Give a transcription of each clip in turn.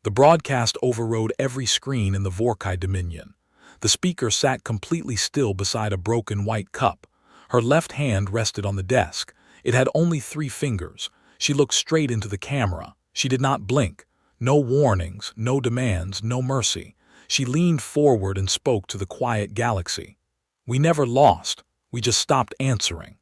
The broadcast overrode every screen in the Vorkai Dominion. The speaker sat completely still beside a broken white cup. Her left hand rested on the desk. It had only 3 fingers. She looked straight into the camera. She did not blink. No warnings, no demands, no mercy. She leaned forward and spoke to the quiet galaxy. We never lost. We just stopped answering.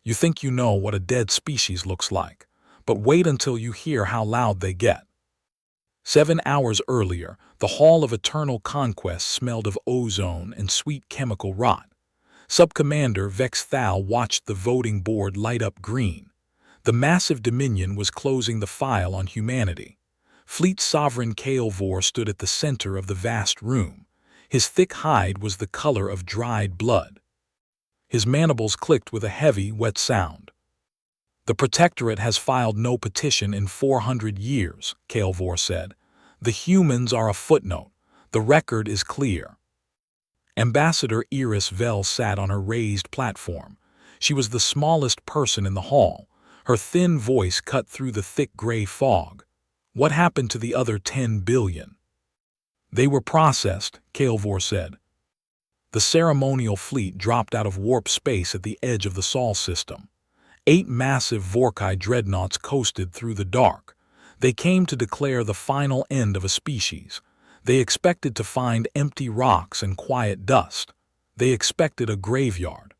You think you know what a dead species looks like, but wait until you hear how loud they get. 7 hours earlier, the Hall of Eternal Conquest smelled of ozone and sweet chemical rot. Sub-Commander Vex Thal watched the voting board light up green. The massive Dominion was closing the file on humanity. Fleet Sovereign Kael'vor stood at the center of the vast room. His thick hide was the color of dried blood. His mandibles clicked with a heavy, wet sound. The Protectorate has filed no petition in 400 years, Kael'vor said. The humans are a footnote. The record is clear. Ambassador Iris Vel sat on her raised platform. She was the smallest person in the hall. Her thin voice cut through the thick gray fog. What happened to the other 10 billion? They were processed, Kael'vor said. The ceremonial fleet dropped out of warp space at the edge of the Sol system. 8 massive Vorkai dreadnoughts coasted through the dark. They came to declare the final end of a species. They expected to find empty rocks and quiet dust. They expected a graveyard.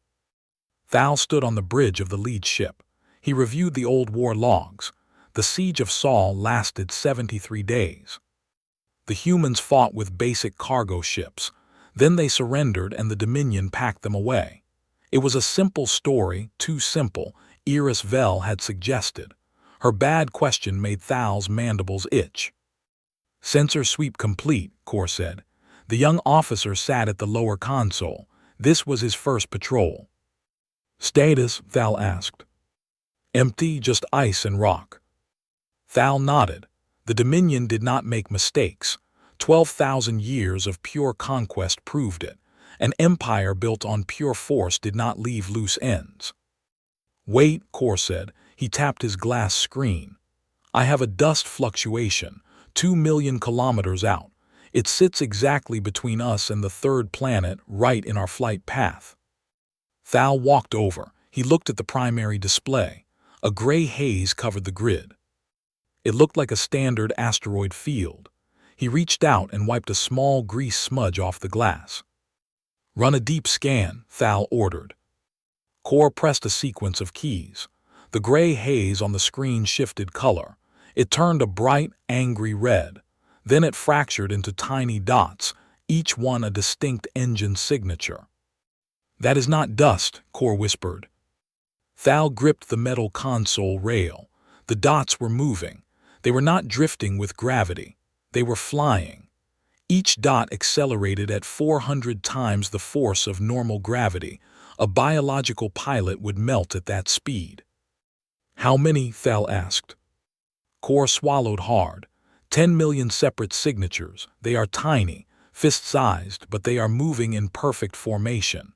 Thal stood on the bridge of the lead ship. He reviewed the old war logs. The siege of Sol lasted 73 days. The humans fought with basic cargo ships. Then they surrendered and the Dominion packed them away. It was a simple story, too simple, Iris Vel had suggested. Her bad question made Thal's mandibles itch. Sensor sweep complete, Kor said. The young officer sat at the lower console. This was his first patrol. Status, Thal asked. Empty, just ice and rock. Thal nodded. The Dominion did not make mistakes. 12,000 years of pure conquest proved it. An empire built on pure force did not leave loose ends. Wait, Kor said. He tapped his glass screen. I have a dust fluctuation, 2 million kilometers out. It sits exactly between us and the 3rd planet, right in our flight path. Thal walked over. He looked at the primary display. A gray haze covered the grid. It looked like a standard asteroid field. He reached out and wiped a small grease smudge off the glass. Run a deep scan, Thal ordered. Kor pressed a sequence of keys. The gray haze on the screen shifted color. It turned a bright, angry red. Then it fractured into tiny dots, each one a distinct engine signature. That is not dust, Kor whispered. Thal gripped the metal console rail. The dots were moving. They were not drifting with gravity. They were flying. Each dot accelerated at 400 times the force of normal gravity. A biological pilot would melt at that speed. How many? Thal asked. Kor swallowed hard. 10 million separate signatures. They are tiny, fist-sized, but they are moving in perfect formation.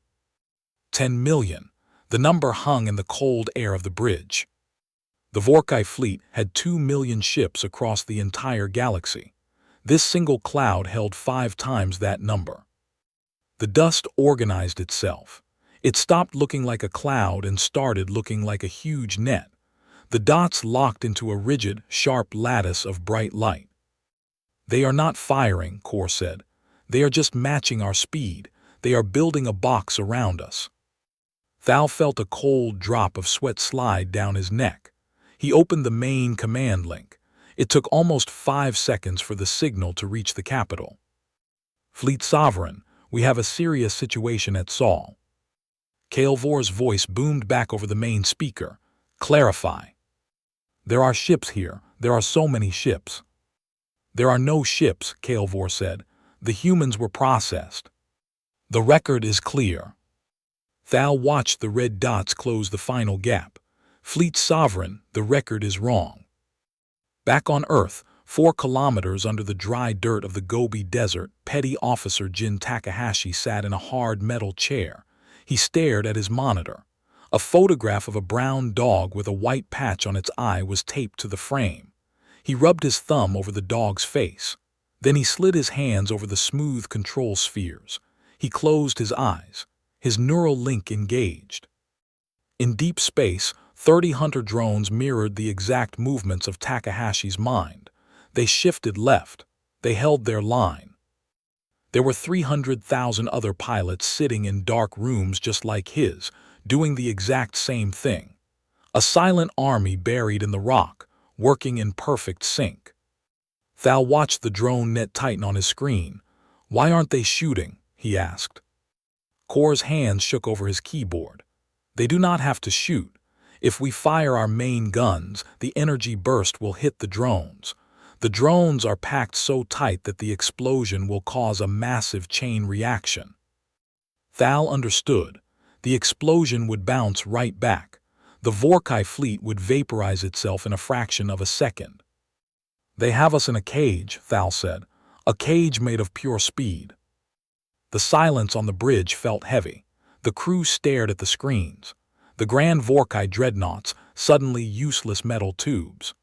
10 million. The number hung in the cold air of the bridge. The Vorkai fleet had 2 million ships across the entire galaxy. This single cloud held 5 times that number. The dust organized itself. It stopped looking like a cloud and started looking like a huge net. The dots locked into a rigid, sharp lattice of bright light. They are not firing, Kor said. They are just matching our speed. They are building a box around us. Thal felt a cold drop of sweat slide down his neck. He opened the main command link. It took almost 5 seconds for the signal to reach the capital. Fleet Sovereign, we have a serious situation at Sol. Kael'vor's voice boomed back over the main speaker. Clarify. There are ships here. There are so many ships. There are no ships, Kael'vor said. The humans were processed. The record is clear. Thal watched the red dots close the final gap. Fleet Sovereign, the record is wrong. Back on Earth, 4 kilometers under the dry dirt of the Gobi Desert, Petty Officer Jin Takahashi sat in a hard metal chair. He stared at his monitor. A photograph of a brown dog with a white patch on its eye was taped to the frame. He rubbed his thumb over the dog's face. Then he slid his hands over the smooth control spheres. He closed his eyes. His neural link engaged. In deep space, 30 hunter drones mirrored the exact movements of Takahashi's mind. They shifted left. They held their line. There were 300,000 other pilots sitting in dark rooms just like his, doing the exact same thing. A silent army buried in the rock, working in perfect sync. Thal watched the drone net tighten on his screen. "Why aren't they shooting?" he asked. Kor's hands shook over his keyboard. "They do not have to shoot. If we fire our main guns, the energy burst will hit the drones. The drones are packed so tight that the explosion will cause a massive chain reaction." Thal understood. The explosion would bounce right back. The Vorkai fleet would vaporize itself in a fraction of a second. "They have us in a cage," Thal said. "A cage made of pure speed." The silence on the bridge felt heavy. The crew stared at the screens. The Grand Vorkai dreadnoughts, suddenly useless metal tubes.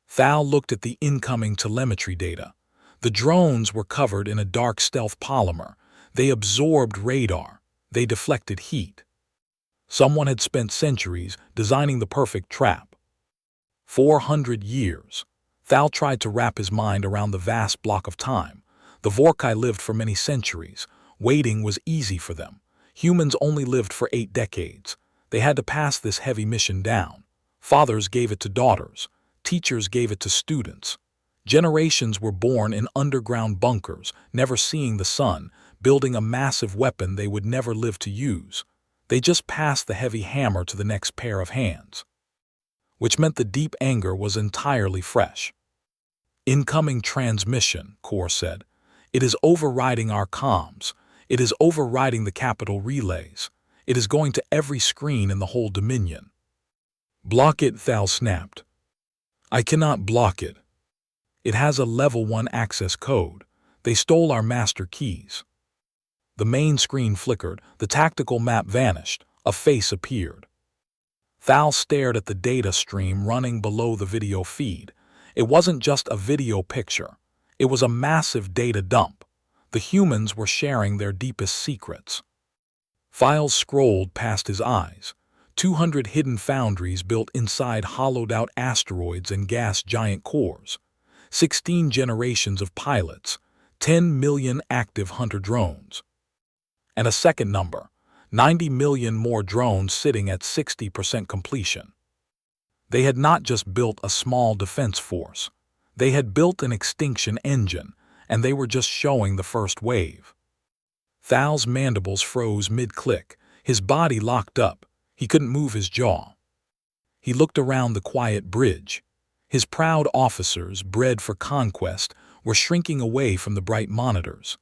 Thal looked at the incoming telemetry data. The drones were covered in a dark stealth polymer. They absorbed radar. They deflected heat. Someone had spent centuries designing the perfect trap. 400 years. Thal tried to wrap his mind around the vast block of time. The Vorkai lived for many centuries. Waiting was easy for them. Humans only lived for 8 decades. They had to pass this heavy mission down. Fathers gave it to daughters. Teachers gave it to students. Generations were born in underground bunkers, never seeing the sun, building a massive weapon they would never live to use. They just passed the heavy hammer to the next pair of hands. Which meant the deep anger was entirely fresh. "Incoming transmission," Kor said. "It is overriding our comms. It is overriding the capital relays. It is going to every screen in the whole Dominion." "Block it," Thal snapped. "I cannot block it. It has a level 1 access code. They stole our master keys." The main screen flickered, the tactical map vanished, a face appeared. Thal stared at the data stream running below the video feed. It wasn't just a video picture. It was a massive data dump. The humans were sharing their deepest secrets. Files scrolled past his eyes. 200 hidden foundries built inside hollowed-out asteroids and gas giant cores. 16 generations of pilots. 10 million active hunter drones. And a second number. 90 million more drones sitting at 60% completion. They had not just built a small defense force. They had built an extinction engine, and they were just showing the first wave. Thal's mandibles froze mid-click. His body locked up. He couldn't move his jaw. He looked around the quiet bridge. His proud officers, bred for conquest, were shrinking away from the bright monitors.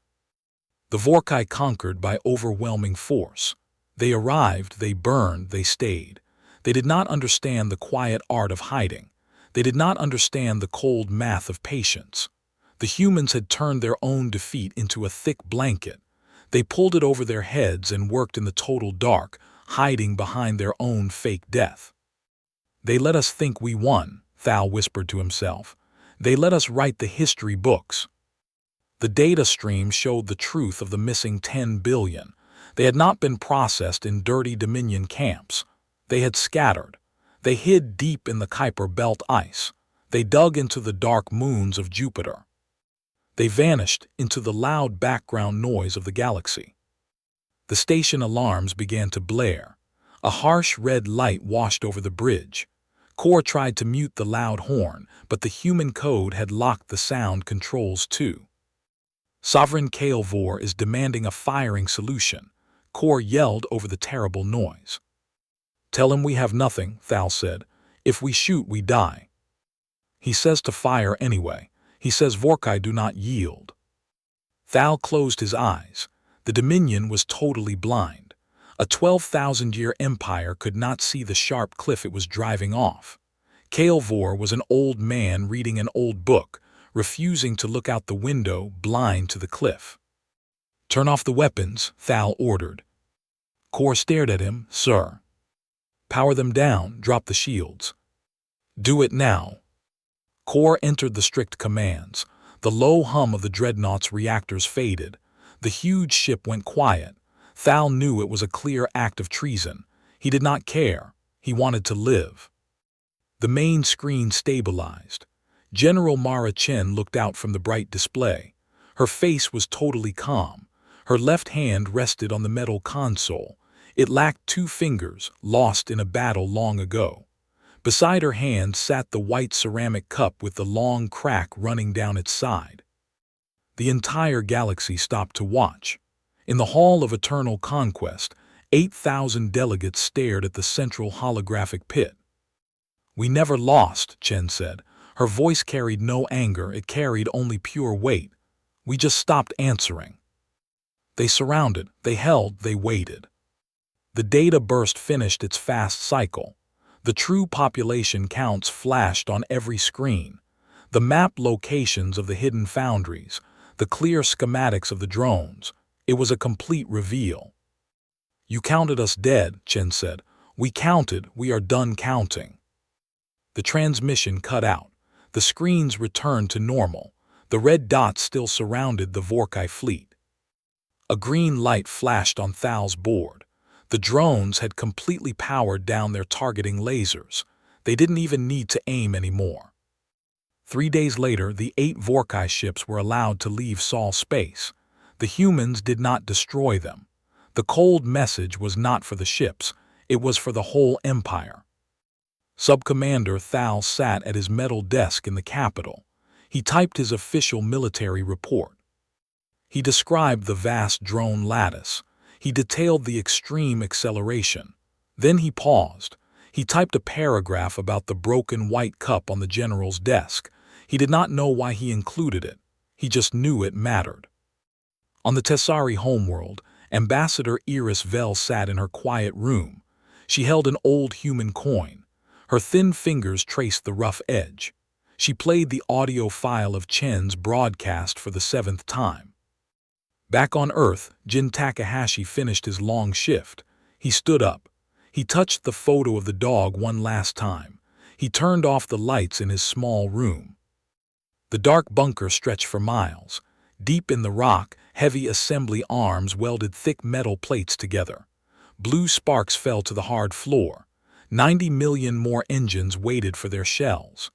The Vorkai conquered by overwhelming force. They arrived, they burned, they stayed. They did not understand the quiet art of hiding. They did not understand the cold math of patience. The humans had turned their own defeat into a thick blanket. They pulled it over their heads and worked in the total dark, hiding behind their own fake death. "They let us think we won," Thal whispered to himself. "They let us write the history books." The data stream showed the truth of the missing 10 billion. They had not been processed in dirty Dominion camps. They had scattered. They hid deep in the Kuiper Belt ice. They dug into the dark moons of Jupiter. They vanished into the loud background noise of the galaxy. The station alarms began to blare. A harsh red light washed over the bridge. Kor tried to mute the loud horn, but the human code had locked the sound controls too. "Sovereign Kael'vor is demanding a firing solution," Kor yelled over the terrible noise. "Tell him we have nothing," Thal said. "If we shoot, we die." "He says to fire anyway. He says Vorkai do not yield." Thal closed his eyes. The Dominion was totally blind. A 12,000-year empire could not see the sharp cliff it was driving off. Kael'vor was an old man reading an old book, refusing to look out the window, blind to the cliff. "Turn off the weapons," Thal ordered. Kor stared at him. "Sir." "Power them down, drop the shields." "Do it now." Core entered the strict commands. The low hum of the dreadnought's reactors faded. The huge ship went quiet. Thal knew it was a clear act of treason. He did not care. He wanted to live. The main screen stabilized. General Mara Chen looked out from the bright display. Her face was totally calm. Her left hand rested on the metal console. It lacked 2 fingers, lost in a battle long ago. Beside her hand sat the white ceramic cup with the long crack running down its side. The entire galaxy stopped to watch. In the Hall of Eternal Conquest, 8,000 delegates stared at the central holographic pit. "We never lost," Chen said. Her voice carried no anger, it carried only pure weight. "We just stopped answering." They surrounded, they held, they waited. The data burst finished its fast cycle. The true population counts flashed on every screen. The map locations of the hidden foundries, the clear schematics of the drones. It was a complete reveal. "You counted us dead," Chen said. "We counted, we are done counting." The transmission cut out. The screens returned to normal. The red dots still surrounded the Vorkai fleet. A green light flashed on Thal's board. The drones had completely powered down their targeting lasers. They didn't even need to aim anymore. 3 days later, the 8 Vorkai ships were allowed to leave Sol space. The humans did not destroy them. The cold message was not for the ships. It was for the whole empire. Sub-Commander Thal sat at his metal desk in the capital. He typed his official military report. He described the vast drone lattice. He detailed the extreme acceleration. Then he paused. He typed a paragraph about the broken white cup on the general's desk. He did not know why he included it. He just knew it mattered. On the Tessari homeworld, Ambassador Iris Vel sat in her quiet room. She held an old human coin. Her thin fingers traced the rough edge. She played the audio file of Chen's broadcast for the 7th time. Back on Earth, Jin Takahashi finished his long shift. He stood up. He touched the photo of the dog one last time. He turned off the lights in his small room. The dark bunker stretched for miles. Deep in the rock, heavy assembly arms welded thick metal plates together. Blue sparks fell to the hard floor. 90 million more engines waited for their shells.